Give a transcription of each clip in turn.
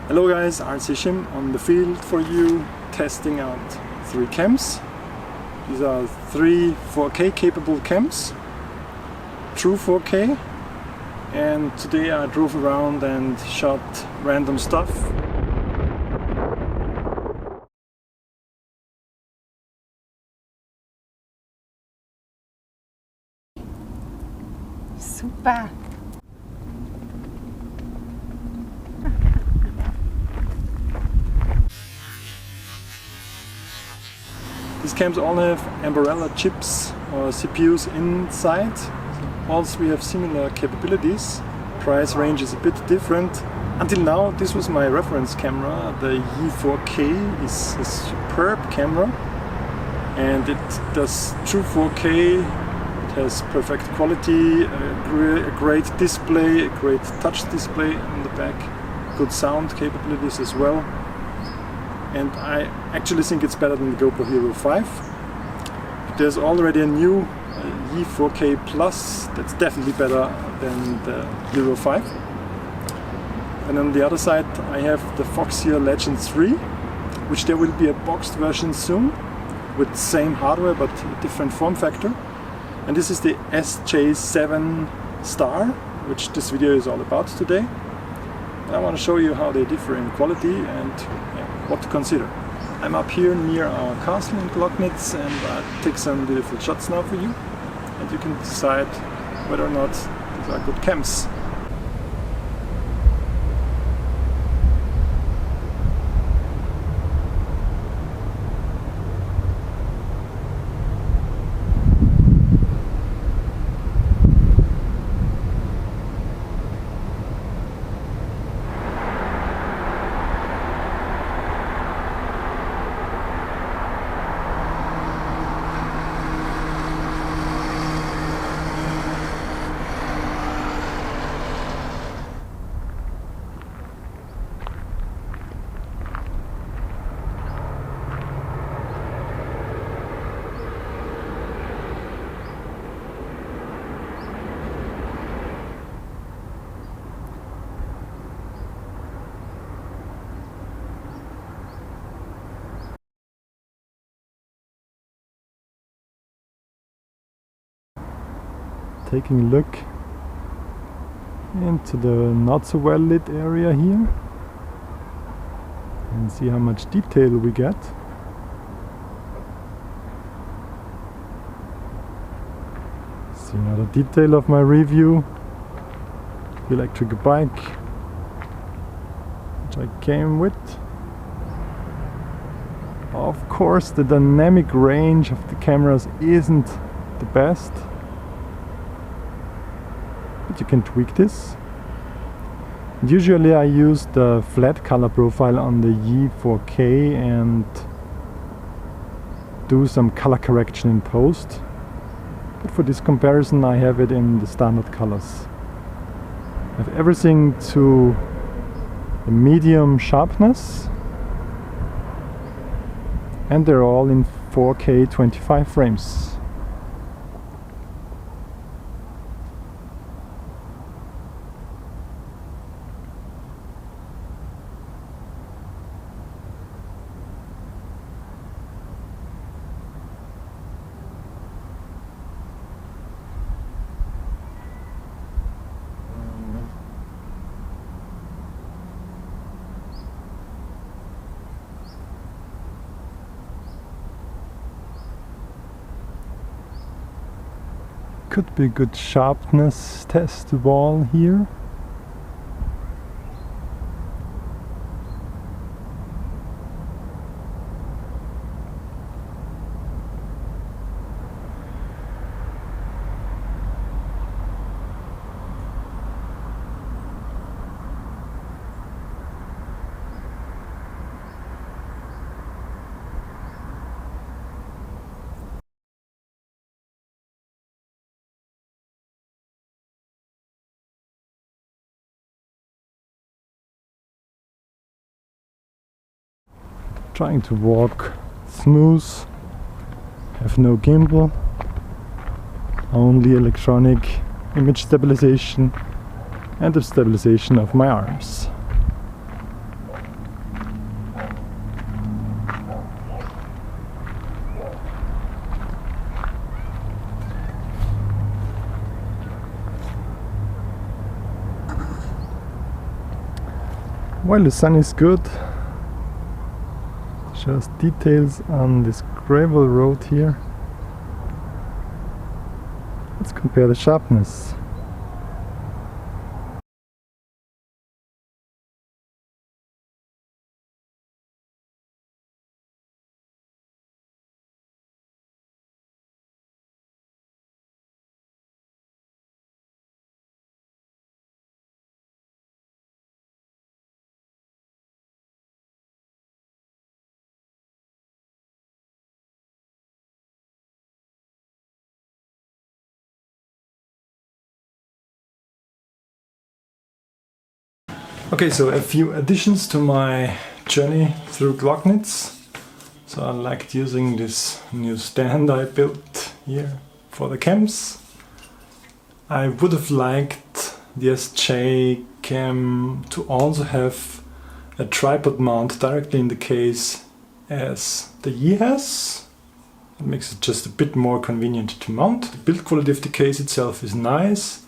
Hello guys, RCSchim on the field for you, testing out 3 cams. These are 3 4K capable cams, true 4K, and today I drove around and shot random stuff. Super! These cams all have Ambarella chips or CPUs inside. All 3 have similar capabilities. Price range is a bit different. Until now this was my reference camera. The Yi4k is a superb camera and it does true 4K. It has perfect quality, a great display, a great touch display on the back, good sound capabilities as well. And I actually think it's better than the GoPro Hero 5. There's already a new Yi4k Plus that's definitely better than the Hero 5. And on the other side I have the Foxeer Legend 3, which there will be a boxed version soon with the same hardware but different form factor. And this is the SJ7 Star, which this video is all about today. I want to show you how they differ in quality and what to consider. I'm up here near our castle in Glocknitz and I'll take some beautiful shots now for you, and you can decide whether or not these are good cams. Taking a look into the not so well lit area here and see how much detail we get. See another detail of my review, the electric bike which I came with. Of course the dynamic range of the cameras isn't the best, but you can tweak this. And usually I use the flat color profile on the Yi4k and do some color correction in post, but for this comparison I have it in the standard colors. I have everything to a medium sharpness and they're all in 4K 25 frames. Could be a good sharpness test wall here. Trying to walk smooth, have no gimbal, only electronic image stabilization and the stabilization of my arms. While the sun is good, shows details on this gravel road here. Let's compare the sharpness. Okay, so a few additions to my journey through Glocknitz. So I liked using this new stand I built here for the cams. I would have liked the SJCam to also have a tripod mount directly in the case as the Yi has. It makes it just a bit more convenient to mount. The build quality of the case itself is nice.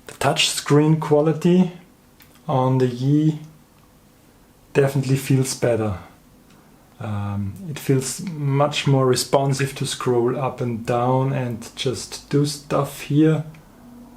The touch screen quality on the Yi definitely feels better. It feels much more responsive to scroll up and down and just do stuff here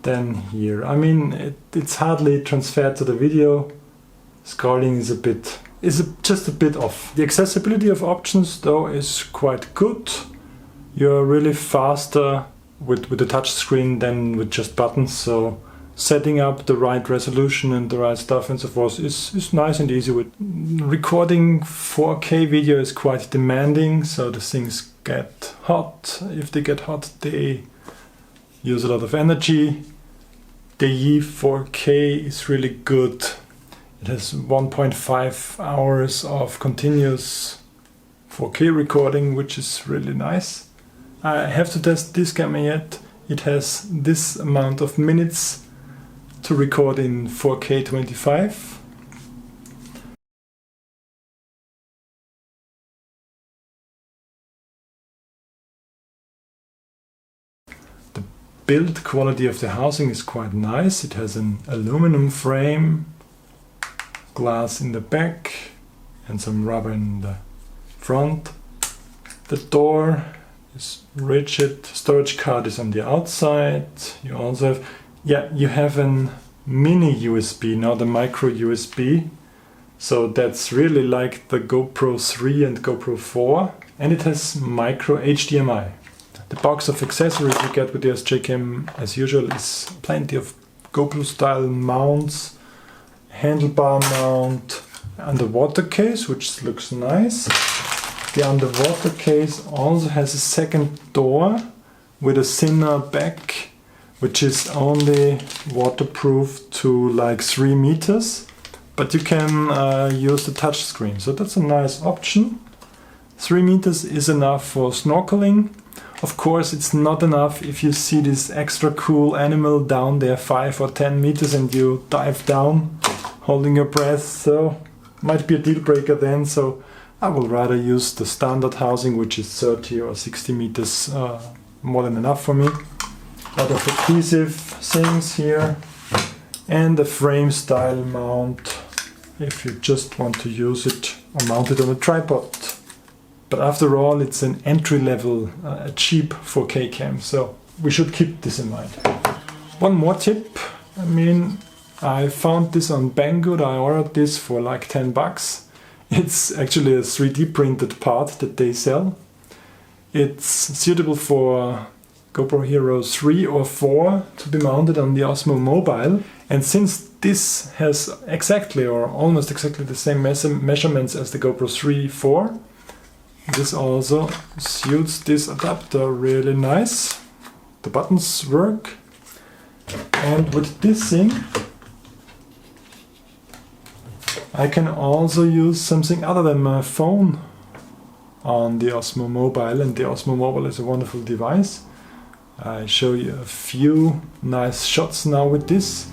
than here. I mean, it's hardly transferred to the video. Scrolling is just a bit off. The accessibility of options though is quite good. You're really faster with the touch screen than with just buttons, so setting up the right resolution and the right stuff and so forth is nice and easy. With recording 4K video is quite demanding, so the things get hot. If they get hot, they use a lot of energy. The Yi4k is really good. It has 1.5 hours of continuous 4K recording, which is really nice. I have to test this camera yet. It has this amount of minutes to record in 4K 25. The build quality of the housing is quite nice. It has an aluminum frame, glass in the back and some rubber in the front. The door is rigid. Storage card is on the outside. You also have you have a mini USB, not a micro USB. So that's really like the GoPro 3 and GoPro 4. And it has micro HDMI. The box of accessories you get with the SJCam, as usual, is plenty of GoPro style mounts, handlebar mount, underwater case, which looks nice. The underwater case also has a second door with a thinner back, which is only waterproof to like 3 meters, but you can use the touch screen, so that's a nice option. 3 meters is enough for snorkeling. Of course, it's not enough if you see this extra cool animal down there 5 or 10 meters and you dive down holding your breath, so might be a deal breaker then. So I will rather use the standard housing, which is 30 or 60 meters, more than enough for me. A lot of adhesive things here and a frame style mount if you just want to use it or mount it on a tripod. But after all, it's an entry level, a cheap 4K cam, so we should keep this in mind. One more tip, I mean, I found this on Banggood. I ordered this for like 10 bucks. It's actually a 3D printed part that they sell. It's suitable for GoPro Hero 3 or 4 to be mounted on the Osmo Mobile. And since this has exactly or almost exactly the same measurements as the GoPro 3, 4, this also suits this adapter really nice. The buttons work. And with this thing, I can also use something other than my phone on the Osmo Mobile, and the Osmo Mobile is a wonderful device. I show you a few nice shots now with this.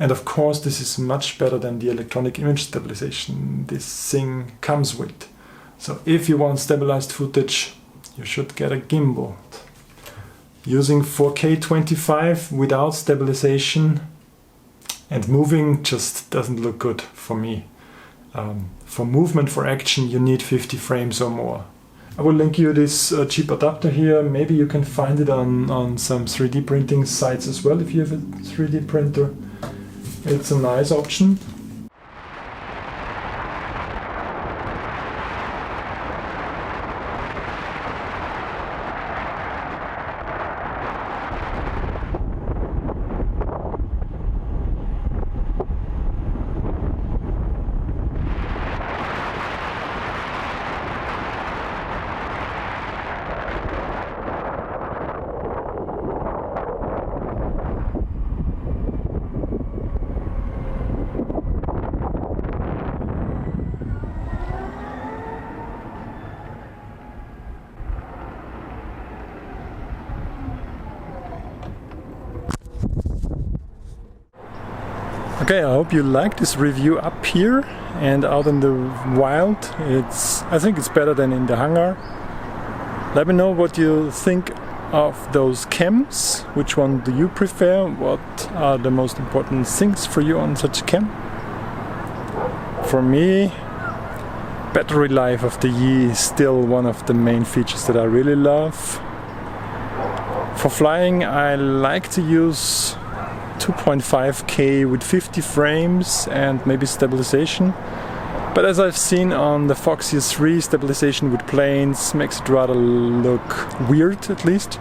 And of course this is much better than the electronic image stabilization this thing comes with. So if you want stabilized footage, you should get a gimbal. Using 4K 25 without stabilization and moving just doesn't look good for me. For movement, for action, you need 50 frames or more. I will link you this cheap adapter here. Maybe you can find it on some 3D printing sites as well if you have a 3D printer. It's a nice option. Okay, I hope you like this review up here and out in the wild. I think it's better than in the hangar. Let me know what you think of those cams. Which one do you prefer? What are the most important things for you on such a cam? For me, battery life of the Yi is still one of the main features that I really love. For flying, I like to use 2.5K with 50 frames and maybe stabilization. But as I've seen on the Foxeer 3, stabilization with planes makes it rather look weird, at least.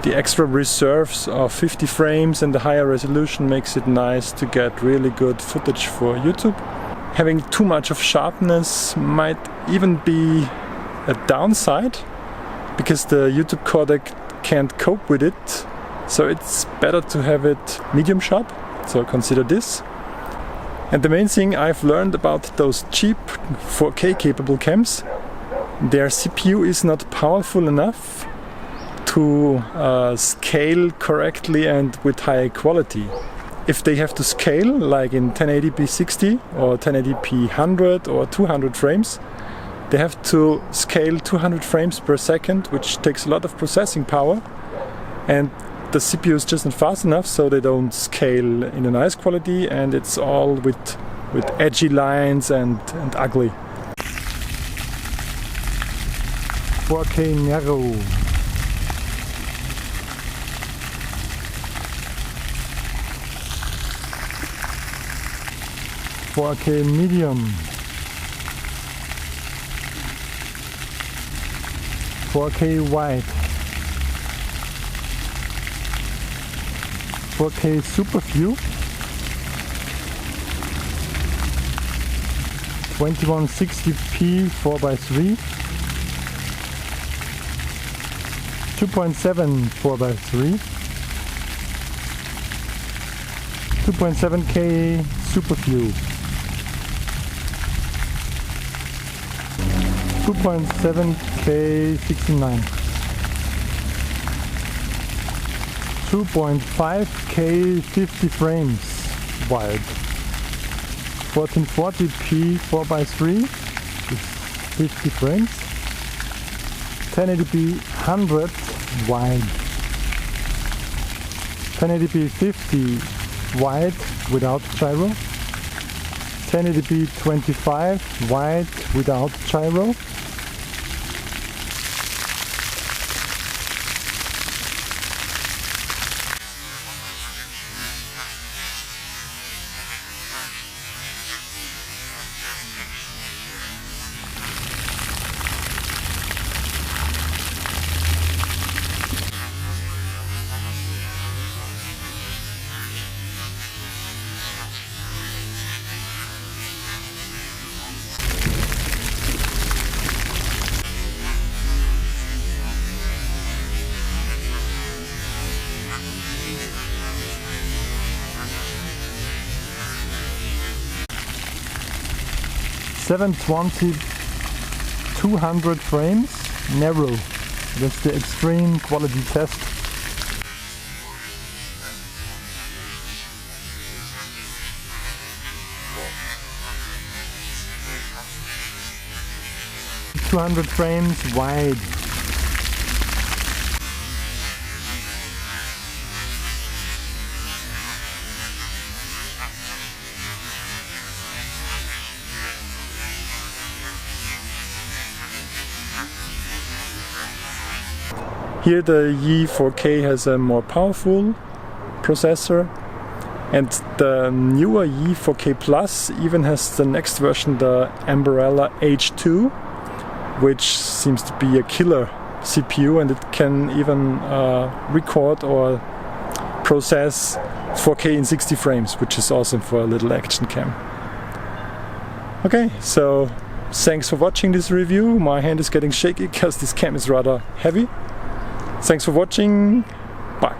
The extra reserves of 50 frames and the higher resolution makes it nice to get really good footage for YouTube. Having too much of sharpness might even be a downside, because the YouTube codec can't cope with it. So it's better to have it medium sharp, so consider this. And the main thing I've learned about those cheap 4K capable cams, their CPU is not powerful enough to scale correctly and with high quality. If they have to scale, like in 1080p 60 or 1080p 100 or 200 frames, they have to scale 200 frames per second, which takes a lot of processing power. And the CPU is just not fast enough, so they don't scale in a nice quality, and it's all with edgy lines and ugly. 4K narrow. 4K medium. 4K wide. 4K super view, 2160p 4x3, 2.7 4x3, 2.7K super view, 2.7K 69. 2.5K 50 frames wide, 1440p 4x3 is 50 frames, 1080p 100 wide, 1080p 50 wide without gyro, 1080p 25 wide without gyro, 720 200 frames narrow. That's the extreme quality test. 200 frames wide. Here the Yi4k has a more powerful processor, and the newer Yi4k Plus even has the next version, the Umbrella H2, which seems to be a killer CPU, and it can even record or process 4K in 60 frames, which is awesome for a little action cam. Okay, so thanks for watching this review. My hand is getting shaky because this cam is rather heavy. Thanks for watching. Bye.